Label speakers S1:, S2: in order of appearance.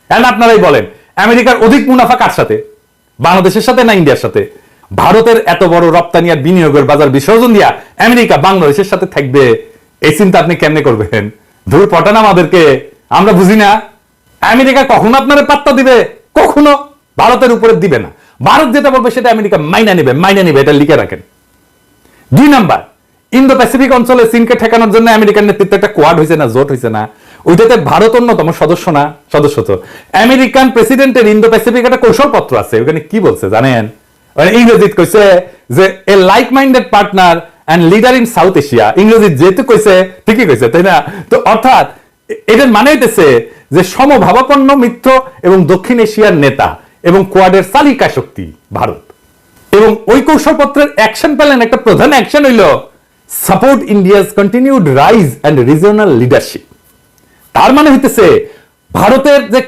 S1: এখন আপনারাই বলেন, আমেরিকার অধিক মুনাফা কার সাথে? বাংলাদেশের সাথে না ইন্ডিয়ার সাথে? ভারতের এত বড় রপ্তানি আর বিনিয়োগের বাজার বিসর্জন দিয়া আমেরিকা বাংলাদেশের সাথে থাকবে, এই চিন্তা আপনি কেমনে করবেন? ধূর পটান আমাদেরকে, আমরা বুঝি না? আমেরিকা কখনো আপনারা পাত্তা দিবে? কখনো ভারতের উপরে দিবে না। ভারত যেটা বলবে সেটা আমেরিকা মাইনা নেবে, এটা লিখে রাখেন। 2 নাম্বার, ইন্দো প্যাসিফিক অঞ্চলে চীনকে ঠেকানোর জন্য আমেরিকার নেতৃত্বে একটা কোয়াড হয়েছে না, জোট হয়েছে না? ওইটাতে ভারত অন্যতম সদস্য না? সদস্য তো। আমেরিকান প্রেসিডেন্টের ইন্দো প্যাসিফিক একটা কৌশলপত্র আছে, ওখানে কি বলছে জানেন? ইংরেজিত কইছে যে a like minded partner and leader in South Asia. ইংরেজি যেহেতু কইছে ঠিকই কইছে, তাই না? তো অর্থাৎ এটার মানে হইতেছে যে সমভাবাপন্ন মিত্র এবং দক্ষিণ এশিয়ার নেতা এবং কোয়াডের চালিকা শক্তি ভারত। এবং ওই কৌশলপত্রের অ্যাকশন প্ল্যান, একটা প্রধান অ্যাকশন হইল support India's continued rise and regional leadership. তার মানে হইতেছে ভারতের যে